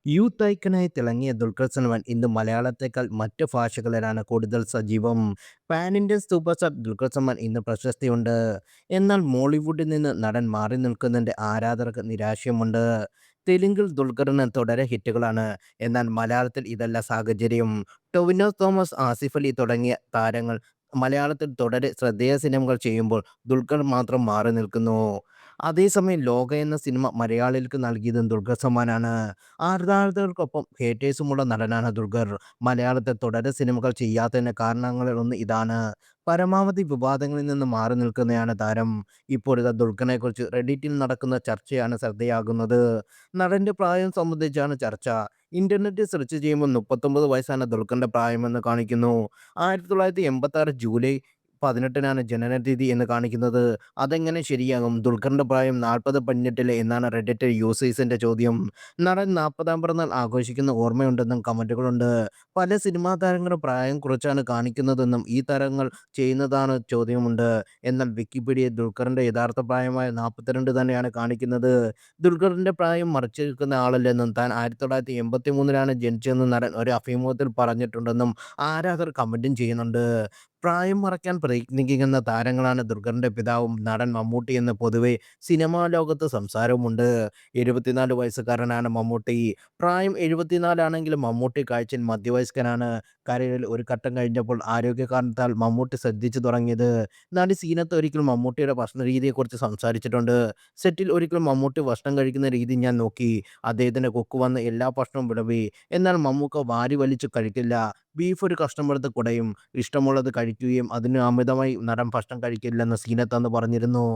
Youth ഐക്കണായി തിളങ്ങിയ ദുൽഖർ സൽമാൻ ഇന്ന് മലയാളത്തെക്കാൾ മറ്റ് ഭാഷകളിലാണ് കൂടുതൽ സജീവം. Pan Indian super star Dulquer Salman ഇന്ന് പ്രശസ്തിയുണ്ട്. എന്നാൽ മോളിവുഡിൽ നിന്ന് നടൻ മാറി നിൽക്കുന്നതിൻ്റെ ആരാധകർക്ക് നിരാശയുമുണ്ട്. തെലുങ്കിൽ ദുൽഖറിന് തുടരെ ഹിറ്റുകളാണ്. എന്നാൽ മലയാളത്തിൽ ഇതല്ല സാഹചര്യം. ടൊവിനോ തോമസ്, ആസിഫ് അലി തുടങ്ങിയ താരങ്ങൾ മലയാളത്തിൽ തുടരെ ശ്രദ്ധേയ സിനിമകൾ ചെയ്യുമ്പോൾ ദുൽഖർ മാത്രം മാറി നിൽക്കുന്നു. അതേസമയം ലോക എന്ന സിനിമ മലയാളികൾക്ക് നൽകിയതും ദുൽഖർ സൽമാനാണ്. ആരാധകർക്കൊപ്പം ഹേറ്റേഴ്സുമുള്ള നടനാണ് ദുൽഖർ. മലയാളത്തിൽ തുടരെ സിനിമകൾ ചെയ്യാത്തതിന് കാരണങ്ങളിലൊന്ന് ഇതാണ്. പരമാവധി വിവാദങ്ങളിൽ നിന്ന് മാറി നിൽക്കുന്നതാണ് താരം. ഇപ്പോഴിതാ ദുൽഖറിനെക്കുറിച്ച് റെഡിറ്റിൽ നടക്കുന്ന ചർച്ചയാണ് ശ്രദ്ധേയമാകുന്നത്. നടന്റെ പ്രായം സംബന്ധിച്ചാണ് ചർച്ച. ഇന്റർനെറ്റിൽ സെർച്ച് ചെയ്യുമ്പോൾ 39 വയസ്സാണ് ദുൽഖറിന്റെ പ്രായമെന്ന് കാണിക്കുന്നു. 1986 ജൂലൈ 18നാണ് ജനനത്തീയതി എന്ന് കാണിക്കുന്നത്. അതെങ്ങനെ ശരിയാകും? ദുൽഖറിന്റെ പ്രായം 40 പിന്നിട്ടില്ലേ എന്നാണ് റെഡ്ഡിറ്റ് യൂസേഴ്സിന്റെ ചോദ്യം. നടൻ 40ാം പിറന്നാൾ ആഘോഷിക്കുന്ന ഓർമ്മയുണ്ടെന്നും കമന്റുകളുണ്ട്. പല സിനിമാ താരങ്ങളും പ്രായം കുറച്ചാണ് കാണിക്കുന്നതെന്നും ഈ താരങ്ങൾ ചെയ്യുന്നതാണ് ചോദ്യമുണ്ട്. എന്നാൽ വിക്കിപീഡിയയിൽ ദുൽഖറിന്റെ യഥാർത്ഥ പ്രായമായ 42 തന്നെയാണ് കാണിക്കുന്നത്. ദുൽഖറിന്റെ പ്രായം മറച്ചുവെക്കുന്ന ആളല്ലെന്നും താൻ 1983ലാണ് ജനിച്ചതെന്നും നടൻ ഒരു അഭിമുഖത്തിൽ പറഞ്ഞിട്ടുണ്ടെന്നും ആരാധകർ കമന്റും ചെയ്യുന്നുണ്ട്. പ്രായം മറയ്ക്കാൻ പ്രയത്നിക്കുന്ന താരങ്ങളാണ് ദുൽഖറിന്റെ പിതാവും നടൻ മമ്മൂട്ടി എന്ന് പൊതുവെ സിനിമാ ലോകത്ത് സംസാരവുമുണ്ട്. 74 വയസ്സുകാരനാണ് മമ്മൂട്ടി. പ്രായം 74 ആണെങ്കിലും മമ്മൂട്ടി കാഴ്ചയിൽ മധ്യവയസ്കനാണ്. കരിയറിൽ ഒരു ഘട്ടം കഴിഞ്ഞപ്പോൾ ആരോഗ്യകാരണത്താൽ മമ്മൂട്ടി ശ്രദ്ധിച്ചു തുടങ്ങിയത്. നടി സീനത്ത് ഒരിക്കൽ മമ്മൂട്ടിയുടെ ഭക്ഷണരീതിയെക്കുറിച്ച് സംസാരിച്ചിട്ടുണ്ട്. സെറ്റിൽ ഒരിക്കൽ മമ്മൂട്ടി ഭക്ഷണം കഴിക്കുന്ന രീതി ഞാൻ നോക്കി. അദ്ദേഹത്തിന്റെ കുക്ക് വന്ന് എല്ലാ ഭക്ഷണവും വിളമ്പി. എന്നാൽ മമ്മൂക്ക വാരി വലിച്ചു കഴിക്കില്ല. ബീഫ് ഒരു കഷ്ണമെടുത്ത് കുടയും. ഇഷ്ടമുള്ളത് കഴിക്കുകയും അതിന് അമിതമായി നടൻ ഭക്ഷണം കഴിക്കില്ലെന്ന് സീനത്ത് അന്ന് പറഞ്ഞിരുന്നു.